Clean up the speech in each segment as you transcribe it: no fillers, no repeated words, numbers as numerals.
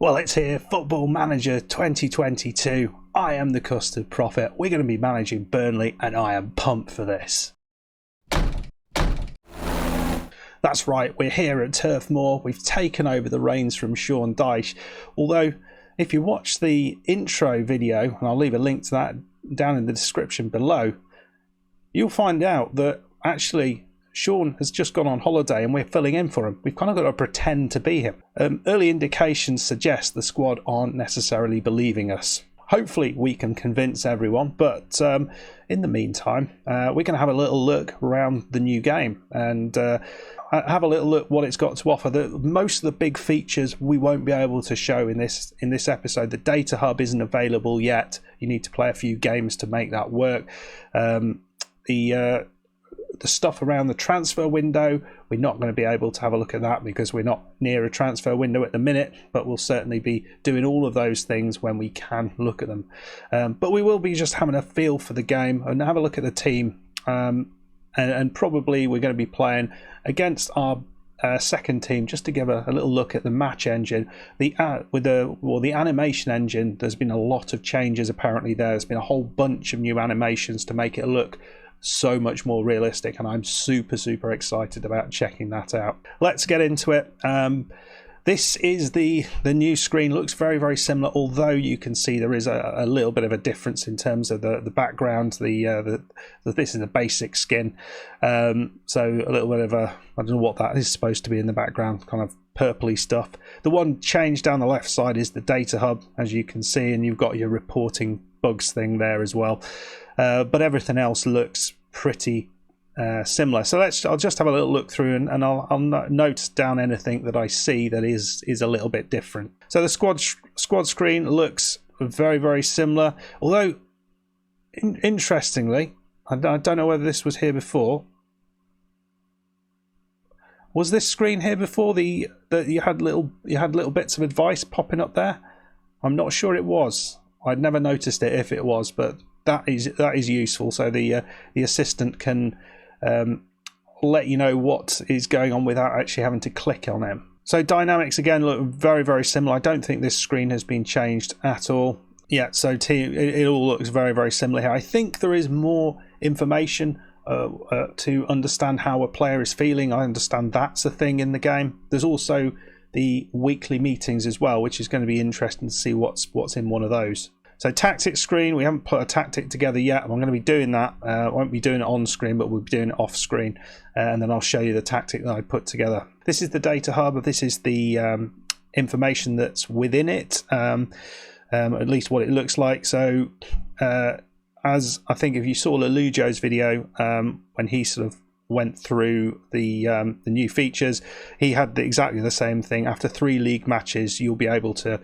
Well, it's here, Football Manager 2022. I am the Custard Prophet. We're going to be managing Burnley, and I am pumped for this. That's right, we're here at Turf Moor. We've taken over the reins from Shaun Dyche. Although, if you watch the intro video, and I'll leave a link to that down in the description below, you'll find out that actually Shaun has just gone on holiday and we're filling in for him. We've kind of got to pretend to be him. Early indications suggest the squad aren't necessarily believing us. Hopefully we can convince everyone, but in the meantime, we're going to have a little look around the new game and have a little look what it's got to offer. Most of the big features we won't be able to show in this episode. The data hub isn't available yet. You need to play a few games to make that work. The stuff around the transfer window, we're not going to be able to have a look at that because we're not near a transfer window at the minute, but we'll certainly be doing all of those things when we can look at them. But we will be just having a feel for the game and have a look at the team. And probably we're going to be playing against our second team just to give a little look at the match engine. The animation engine, there's been a lot of changes apparently there. There's been a whole bunch of new animations to make it look so much more realistic, and I'm super excited about checking that out. Let's get into it. This is the new screen. Looks very similar, although you can see there is a little bit of a difference in terms of the background. This is the basic skin, so a little bit of I don't know what that is supposed to be in the background, kind of purpley stuff. The one change down the left side is the data hub, as you can see, and you've got your reporting bugs thing there as well. But everything else looks pretty similar. So I'll just have a little look through and I'll note down anything that I see that is a little bit different. So the squad screen looks very similar. Although, interestingly, I don't know whether this was here before. Was this screen here before? That you had little bits of advice popping up there? I'm not sure it was. I'd never noticed it if it was, but that is useful. So the assistant can let you know what is going on without actually having to click on them. So dynamics again look very similar. I don't think this screen has been changed at all. Yeah, so it all looks very similar here. I think there is more information to understand how a player is feeling. I understand that's a thing in the game. There's also the weekly meetings as well, which is going to be interesting to see what's in one of those. So tactics screen, we haven't put a tactic together yet. I'm going to be doing that. I won't be doing it on screen, but we'll be doing it off screen. And then I'll show you the tactic that I put together. This is the data hub. This is the information that's within it, at least what it looks like. So as I think if you saw Lelujo's video, when he sort of went through the new features, he had exactly the same thing. After 3 league matches, you'll be able to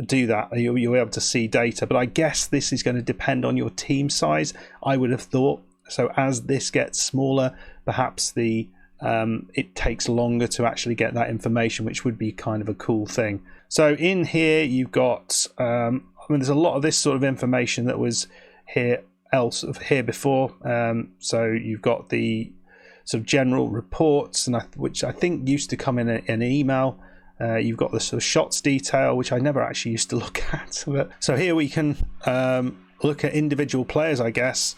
do that. You'll be able to see data, but I guess this is going to depend on your team size, I would have thought. So as this gets smaller, perhaps it takes longer to actually get that information, which would be kind of a cool thing. So in here you've got there's a lot of this sort of information that was here before. So you've got the sort of general reports, which I think used to come in an email. You've got the sort of shots detail, which I never actually used to look at. So here we can look at individual players, I guess.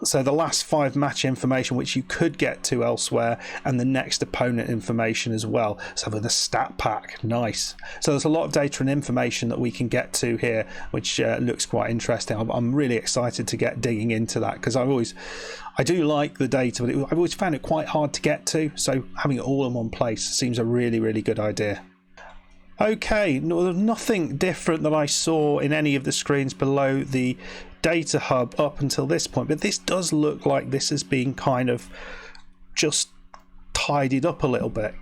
So the last 5 match information, which you could get to elsewhere, and the next opponent information as well. So with a stat pack, nice. So there's a lot of data and information that we can get to here, which looks quite interesting. I'm really excited to get digging into that, because I do like the data, but I've always found it quite hard to get to. So having it all in one place seems a really good idea. Okay, nothing different that I saw in any of the screens below the data hub up until this point, but this does look like this is being kind of just tidied up a little bit.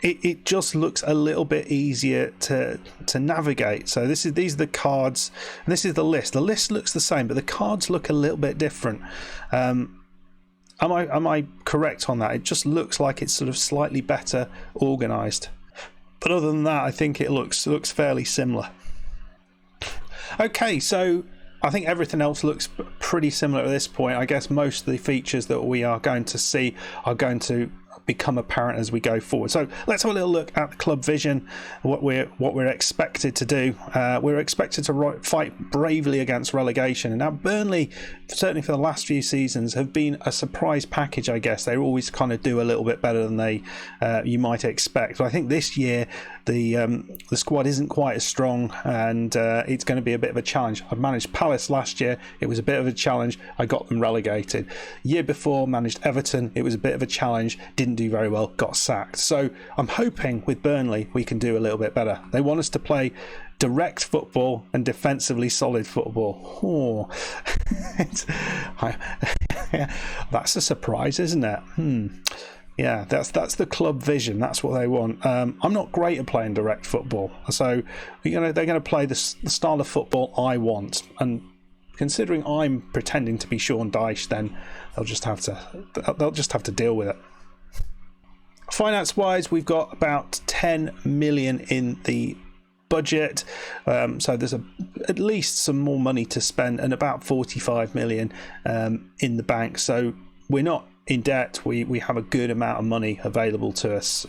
It just looks a little bit easier to navigate. So these are the cards, and this is the list. The list looks the same, but the cards look a little bit different. Am I correct on that? It just looks like it's sort of slightly better organized. But other than that, I think it looks fairly similar. Okay, so I think everything else looks pretty similar at this point. I guess most of the features that we are going to see are going to become apparent as we go forward. So let's have a little look at the club vision, what we're expected to do. We're expected to fight bravely against relegation. And now Burnley, certainly for the last few seasons, have been a surprise package, I guess. They always kind of do a little bit better than you might expect. But I think this year the squad isn't quite as strong, and it's going to be a bit of a challenge. I managed Palace last year. It was a bit of a challenge. I got them relegated. Year before, managed Everton. It was a bit of a challenge. Didn't do very well. Got sacked. So I'm hoping with Burnley we can do a little bit better. They want us to play direct football and defensively solid football. Oh, that's a surprise, isn't it? Yeah, that's the club vision. That's what they want. I'm not great at playing direct football, so they're going to play the style of football I want. And considering I'm pretending to be Shaun Dyche, then they'll just have to deal with it. Finance-wise, we've got about 10 million in the budget, so there's at least some more money to spend, and about 45 million in the bank. So we're not in debt. We have a good amount of money available to us.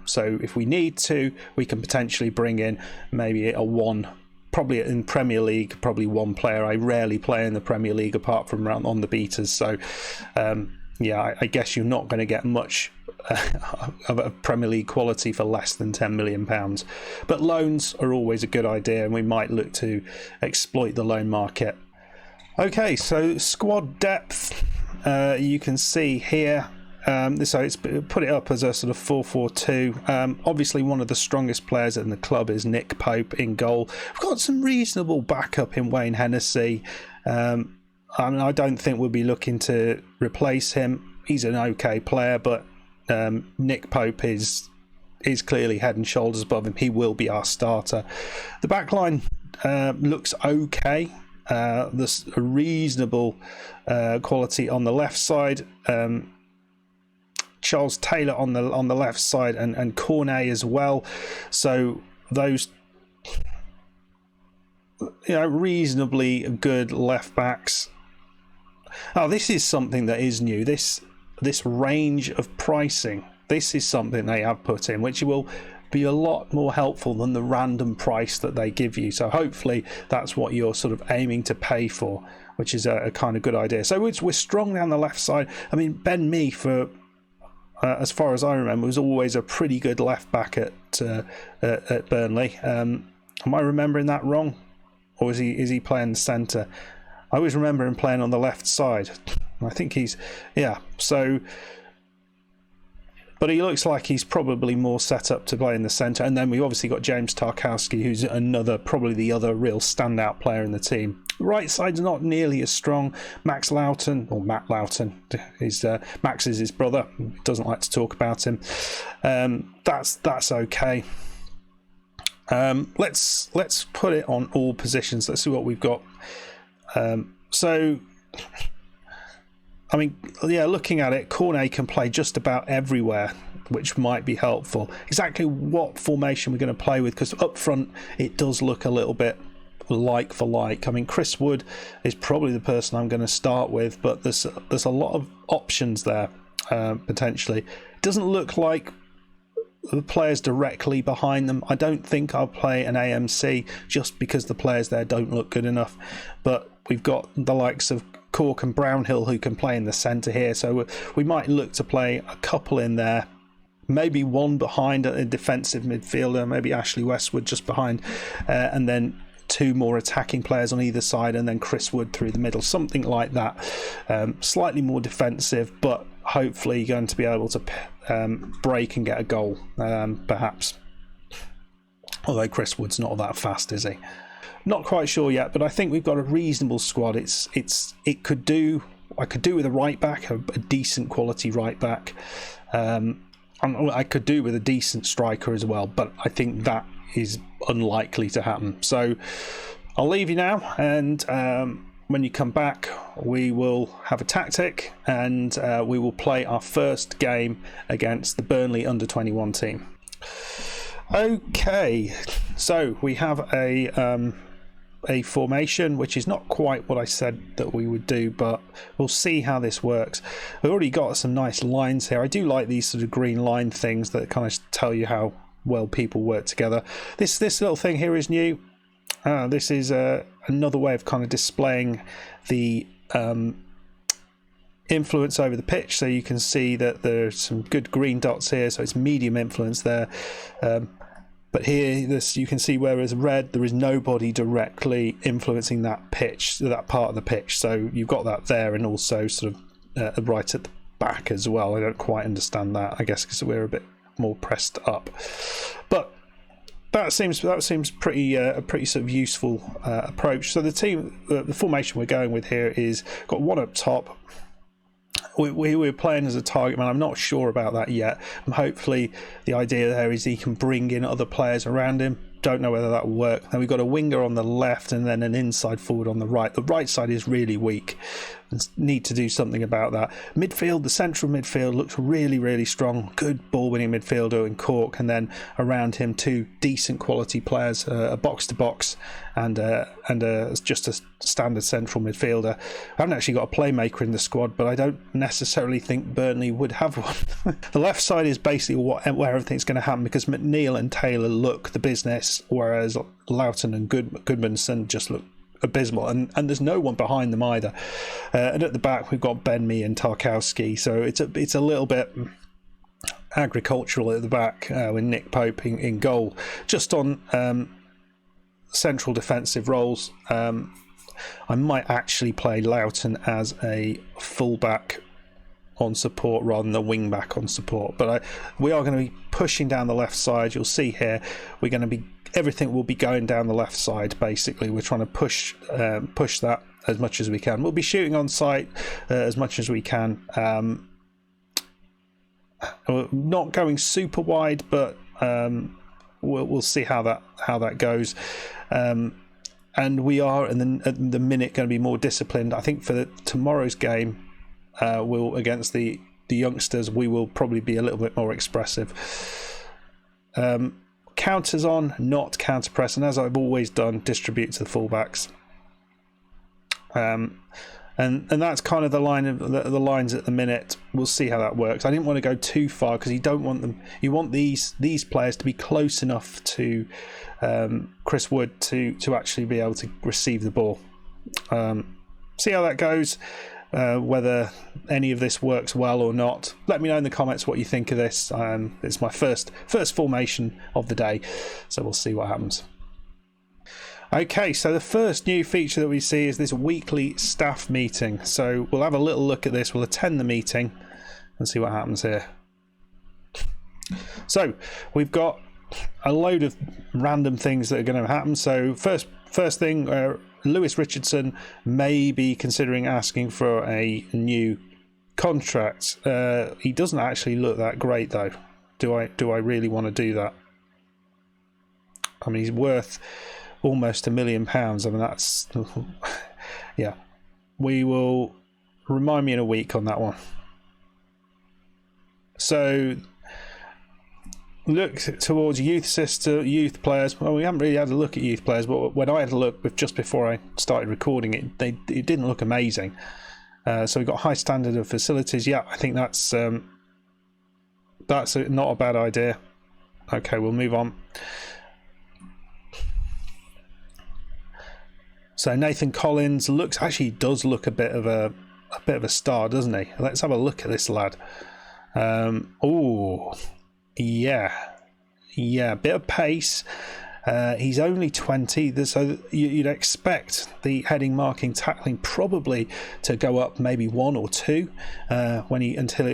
So if we need to, we can potentially bring in maybe probably in Premier League, probably one player. I rarely play in the Premier League apart from on the beaters. So I guess you're not going to get much of a Premier League quality for less than £10 million. But loans are always a good idea, and we might look to exploit the loan market. Okay, so squad depth, you can see here. So it's put it up as a sort of 4-4-2. Obviously, one of the strongest players in the club is Nick Pope in goal. We've got some reasonable backup in Wayne Hennessy. I don't think we'll be looking to replace him. He's an okay player, but Nick Pope is clearly head and shoulders above him. He will be our starter. The back line looks okay. There's a reasonable quality on the left side. Charles Taylor on the left side, and Cornet as well. So those reasonably good left backs. Oh, this is something that is new. This range of pricing. This is something they have put in, which will be a lot more helpful than the random price that they give you. So hopefully that's what you're sort of aiming to pay for, which is a kind of good idea. So we're strong down the left side. I mean, Ben Mee, for as far as I remember, was always a pretty good left back at Burnley. Am I remembering that wrong, or is he playing the centre? I always remember him playing on the left side. I think so. But he looks like he's probably more set up to play in the centre. And then we've obviously got James Tarkowski, who's probably the other real standout player in the team. Right side's not nearly as strong. Matt Lowton, Max is his brother. He doesn't like to talk about him. That's okay. Let's put it on all positions. Let's see what we've got. Looking at it, Cornet can play just about everywhere, which might be helpful. Exactly what formation we're going to play with, because up front it does look a little bit like for like. I mean, Chris Wood is probably the person I'm going to start with, but there's a lot of options there potentially. It doesn't look like the players directly behind them. I don't think I'll play an AMC just because the players there don't look good enough. But we've got the likes of Cork and Brownhill who can play in the centre here, so we might look to play a couple in there, maybe one behind a defensive midfielder, maybe Ashley Westwood just behind, and then two more attacking players on either side, and then Chris Wood through the middle, something like that. Slightly more defensive, but hopefully going to be able to break and get a goal, perhaps. Although Chris Wood's not that fast, is he? Not quite sure yet, but I think we've got a reasonable squad. I could do with a right back, a decent quality right back. I could do with a decent striker as well, but I think that is unlikely to happen. So I'll leave you now, and when you come back, we will have a tactic, and we will play our first game against the Burnley under-21 team. Okay, so we have a a formation which is not quite what I said that we would do, but we'll see how this works. We've already got some nice lines here. I do like these sort of green line things that kind of tell you how well people work together. This little thing here is new. This is another way of kind of displaying the influence over the pitch, so you can see that there's some good green dots here, so it's medium influence there. But here, this you can see, whereas red, there is nobody directly influencing that pitch, that part of the pitch. So you've got that there, and also sort of right at the back as well. I don't quite understand that, I guess, because we're a bit more pressed up. But that seems pretty a pretty sort of useful approach. So the formation we're going with here is got one up top. We're playing as a target man. I'm not sure about that yet. Hopefully the idea there is he can bring in other players around him. Don't know whether that will work. Then we've got a winger on the left and then an inside forward on the right. The right side is really weak and need to do something about that. Midfield, the central midfield looks really, really strong. Good ball-winning midfielder in Cork, and then around him two decent quality players, a box-to-box and just a standard central midfielder. I haven't actually got a playmaker in the squad, but I don't necessarily think Burnley would have one. The left side is basically where everything's going to happen, because McNeil and Taylor look the business, whereas Loughton and Goodmanson just look abysmal, and there's no one behind them either. And at the back we've got Ben-Mee and Tarkowski, so it's a little bit agricultural at the back, with Nick Pope in goal, just on central defensive roles. I might actually play Loughton as a fullback on support rather than a wing back on support, but we are going to be pushing down the left side. You'll see here we're going to be, everything will be going down the left side. Basically, we're trying to push that as much as we can. We'll be shooting on sight as much as we can. Not going super wide, but we'll see how that goes. And we are at the minute going to be more disciplined. I think for tomorrow's game, against the youngsters, we will probably be a little bit more expressive. Counters on, not counter press, and as I've always done, distribute to the fullbacks. And that's kind of the lines at the minute. We'll see how that works. I didn't want to go too far because you don't want them. You want these players to be close enough to Chris Wood to actually be able to receive the ball. See how that goes. Whether any of this works well or not, let me know in the comments what you think of this. It's my first formation of the day, so we'll see what happens. Okay, so the first new feature that we see is this weekly staff meeting. So we'll have a little look at this. We'll attend the meeting and see what happens here. So we've got a load of random things that are going to happen. So first thing, Lewis Richardson may be considering asking for a new contract. He doesn't actually look that great, though. Do I really want to do that? I mean, he's worth almost £1 million. I mean, that's yeah. We will remind me in a week on that one. So look towards youth players. Well, we haven't really had a look at youth players, but when I had a look just before I started recording it, it didn't look amazing. So we've got high standard of facilities. Yeah, I think that's not a bad idea. Okay, we'll move on. So Nathan Collins does look a bit of a star, doesn't he? Let's have a look at this lad. Yeah, bit of pace. He's only 20, so you'd expect the heading, marking, tackling probably to go up maybe 1 or 2 until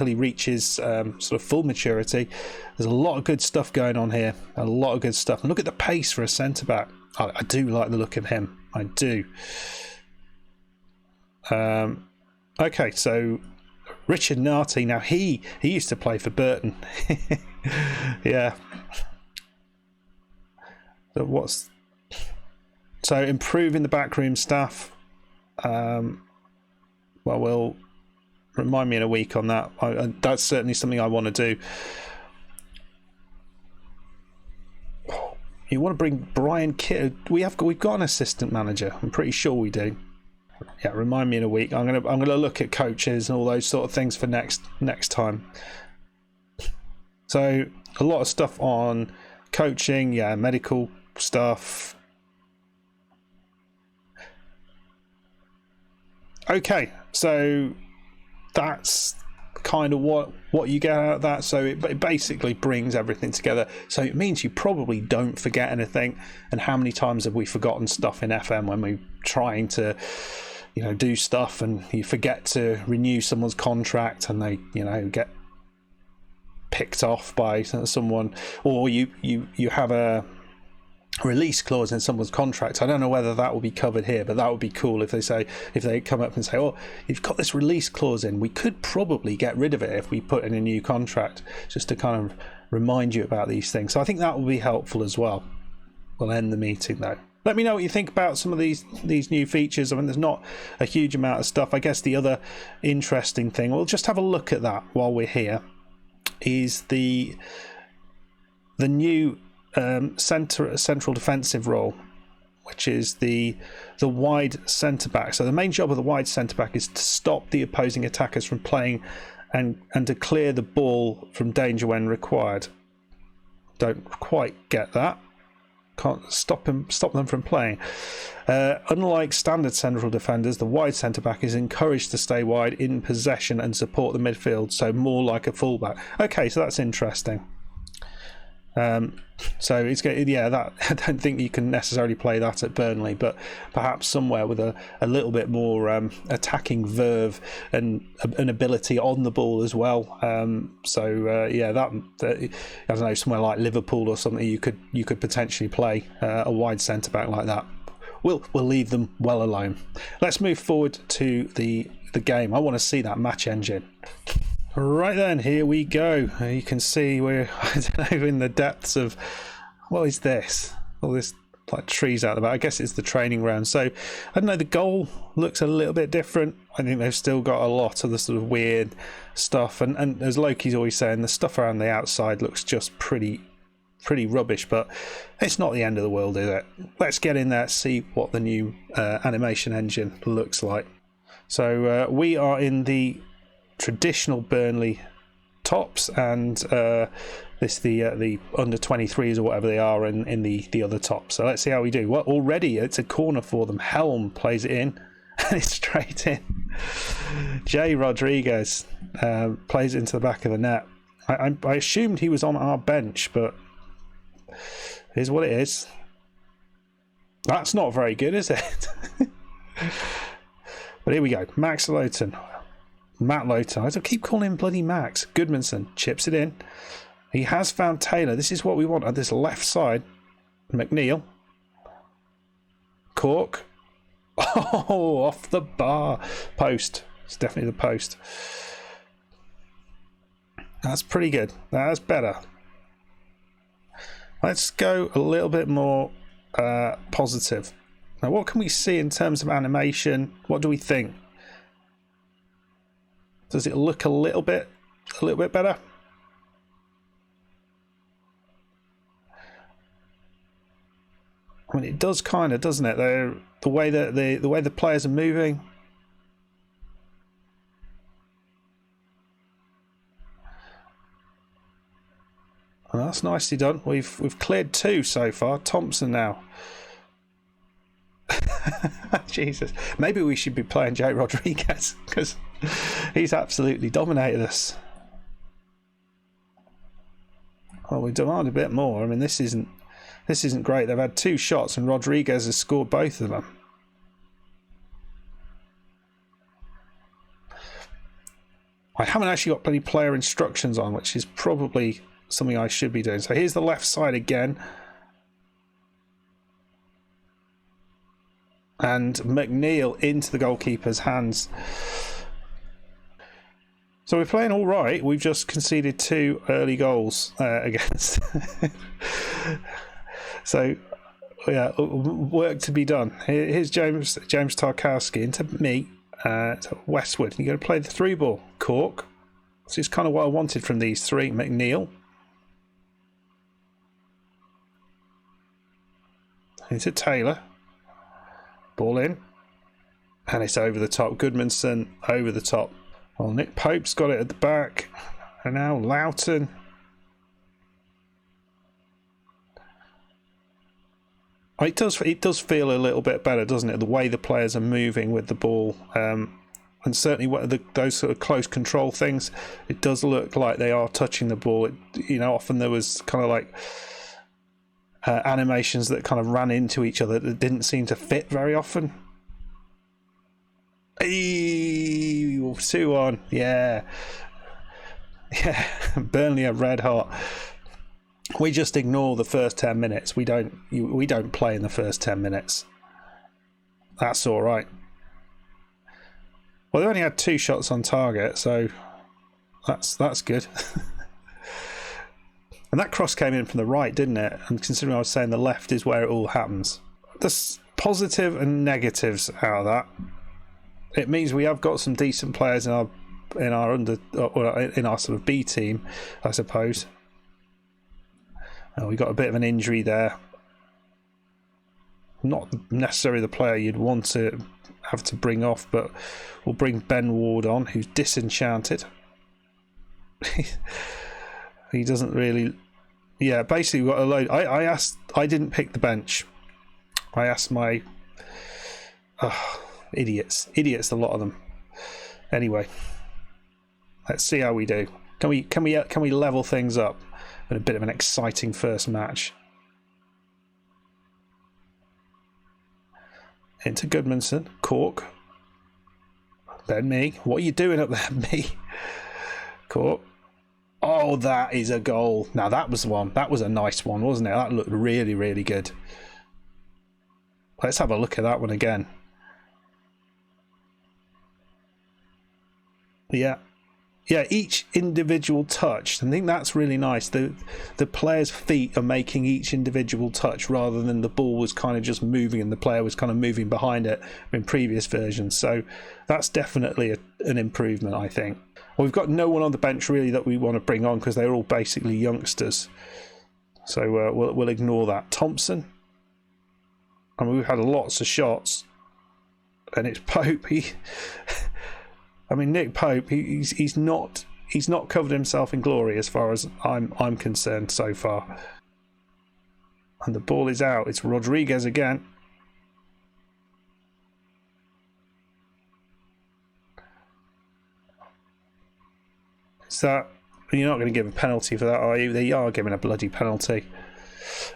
he reaches sort of full maturity. There's a lot of good stuff going on here. A lot of good stuff. And look at the pace for a centre back. I do like the look of him. I do. Okay, so Richard Narty. Now he used to play for Burton. Yeah. So improving the backroom staff. Will remind me in a week on that. That's certainly something I want to do. You want to bring Brian Kidd. We've got an assistant manager. I'm pretty sure we do. Yeah, remind me in a week. I'm gonna look at coaches and all those sort of things for next time. So a lot of stuff on coaching, yeah, medical stuff. Okay, so that's kind of what you get out of that. So it basically brings everything together. So it means you probably don't forget anything. And how many times have we forgotten stuff in FM when we're trying to, do stuff, and you forget to renew someone's contract and they, get picked off by someone, or you have a release clause in someone's contract. I don't know whether that will be covered here, but that would be cool if they come up and say, oh, you've got this release clause in, we could probably get rid of it if we put in a new contract, just to kind of remind you about these things. So I think that will be helpful as well. We'll end the meeting though. Let me know what you think about some of these new features. I mean, there's not a huge amount of stuff. I guess the other interesting thing, we'll just have a look at that while we're here, is the new central defensive role, which is the wide centre back. So the main job of the wide centre back is to stop the opposing attackers from playing and to clear the ball from danger when required. Don't quite get that. Can't stop them from playing. Unlike standard central defenders, the wide centre back is encouraged to stay wide in possession and support the midfield, so more like a fullback. Okay, so that's interesting. So it's that I don't think you can necessarily play that at Burnley, but perhaps somewhere with a little bit more attacking verve and an ability on the ball as well. That I don't know, somewhere like Liverpool or something, you could potentially play a wide centre back like that. We'll leave them well alone. Let's move forward to the game. I want to see that match engine. Right then, here we go. You can see we're in the depths of, what is this? All this like trees out the back. I guess it's the training ground. So I don't know, the goal looks a little bit different. I think they've still got a lot of the sort of weird stuff, and as Loki's always saying, the stuff around the outside looks just pretty rubbish, but it's not the end of the world, is it? Let's get in there, see what the new animation engine looks like. So we are in the traditional Burnley tops, and this the under 23s or whatever they are in the other tops. So let's see how we do. Well, already it's a corner for them. Helm plays it in and it's straight in. Jay Rodriguez plays it into the back of the net. I assumed he was on our bench, but here's what it is. That's not very good, is it? But here we go. Matt Lowton. I don't keep calling him bloody Max. Goodmanson chips it in. He has found Taylor. This is what we want at this left side. McNeil. Cork. Oh, off the bar. Post. It's definitely the post. That's pretty good. That's better. Let's go a little bit more positive. Now, what can we see in terms of animation? What do we think? Does it look a little bit better? I mean, it does kind of, doesn't it? The way that the way the players are moving. Well, that's nicely done. We've cleared 2 so far. Thompson now. Jesus, maybe we should be playing Jay Rodriguez, because he's absolutely dominated us. Well, we demand a bit more. I mean, this isn't great. They've had 2 shots and Rodriguez has scored both of them. I haven't actually got any player instructions on, which is probably something I should be doing. So here's the left side again. And McNeil into the goalkeeper's hands. So we're playing all right. We've just conceded 2 early goals against. So, yeah, work to be done. Here's James Tarkowski into me, to Westwood. You're going to play the through ball. Cork. This is kind of what I wanted from these 3. McNeil. Into Taylor. Ball in. And it's over the top. Goodmanson over the top. Well, Nick Pope's got it at the back. And now Loughton. It does feel a little bit better, doesn't it? The way the players are moving with the ball. And certainly those sort of close control things, it does look like they are touching the ball. Often there was kind of like animations that kind of ran into each other that didn't seem to fit very often. 2-1, yeah. Burnley are red hot. We just ignore the first 10 minutes. We don't play in the first 10 minutes. That's all right. Well, they only had 2 shots on target, so that's good. And that cross came in from the right, didn't it? And considering I was saying the left is where it all happens. There's positive and negatives out of that. It means we have got some decent players in our sort of B team, I suppose. We got a bit of an injury there. Not necessarily the player you'd want to have to bring off, but we'll bring Ben Ward on, who's disenchanted. He doesn't really. Yeah, basically we've got a load. I didn't pick the bench. I asked my idiots, a lot of them. Anyway, let's see how we do. Can we level things up with a bit of an exciting first match? Into Goodmanson, Cork, Ben Mee. What are you doing up there, Mee? Cork. Oh, that is a goal. Now that was one. That was a nice one, wasn't it? That looked really, really good. Let's have a look at that one again. Yeah, each individual touch. I think that's really nice. The player's feet are making each individual touch rather than the ball was kind of just moving and the player was kind of moving behind it in previous versions. So that's definitely an improvement, I think. Well, we've got no one on the bench really that we want to bring on because they're all basically youngsters. So we'll ignore that. Thompson. I mean, we've had lots of shots. And it's Pope. Nick Pope, he's not covered himself in glory as far as I'm concerned so far. And the ball is out. It's Rodriguez again. You're not going to give a penalty for that, are you? They are giving a bloody penalty.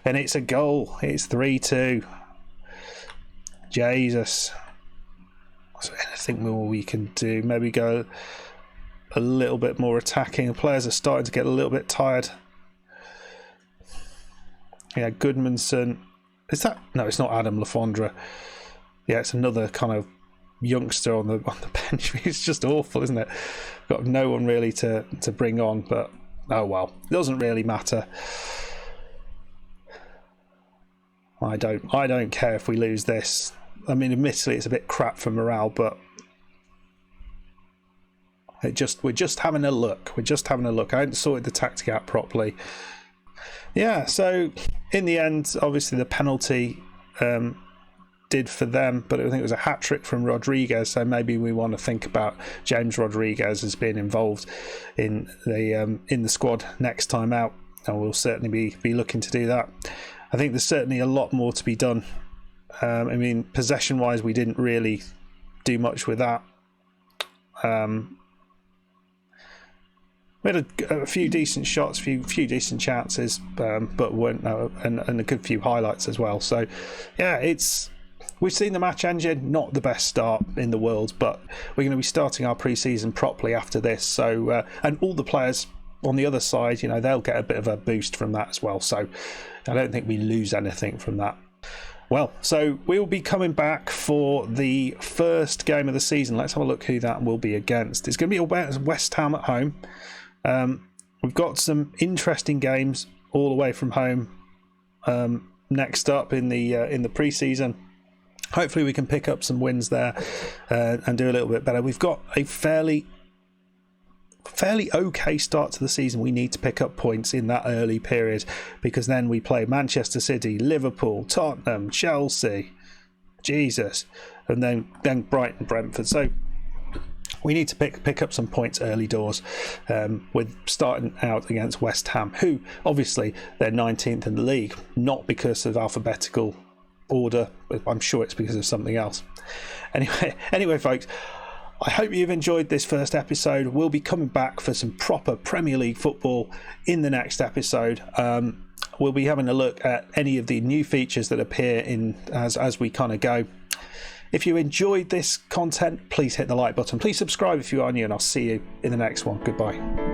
And it's a goal. It's 3-2. Jesus. So anything more we can do? Maybe go a little bit more attacking. The players are starting to get a little bit tired. Yeah, Goodmanson. Is that? No, it's not Adam Lafondra. Yeah, it's another kind of youngster on the bench. It's just awful, isn't it? Got no one really to bring on, but oh well. It doesn't really matter. I don't care if we lose this. I mean, admittedly, it's a bit crap for morale, but we're just having a look. I hadn't sorted the tactic out properly. Yeah, so in the end, obviously the penalty did for them, but I think it was a hat-trick from Rodriguez, so maybe we want to think about James Rodriguez as being involved in the squad next time out, and we'll certainly be looking to do that. I think there's certainly a lot more to be done. Possession-wise, we didn't really do much with that. We had a few decent shots, few decent chances, but weren't and a good few highlights as well. So, yeah, we've seen the match engine, not the best start in the world, but we're going to be starting our pre-season properly after this. So, and all the players on the other side, they'll get a bit of a boost from that as well. So, I don't think we lose anything from that. Well, so we will be coming back for the first game of the season. Let's have a look who that will be against. It's going to be West Ham at home. We've got some interesting games all the way from home next up in the pre-season. Hopefully we can pick up some wins there and do a little bit better. We've got a fairly fairly okay start to the season, we need to pick up points in that early period, because then we play Manchester City, Liverpool, Tottenham, Chelsea, Jesus, and then Brighton, Brentford. So we need to pick up some points early doors, with starting out against West Ham, who obviously they're 19th in the league, not because of alphabetical order, but I'm sure it's because of something else. Anyway, folks, I hope you've enjoyed this first episode. We'll be coming back for some proper Premier League football in the next episode. We'll be having a look at any of the new features that appear in as we kind of go. If you enjoyed this content, please hit the like button. Please subscribe if you are new, and I'll see you in the next one. Goodbye.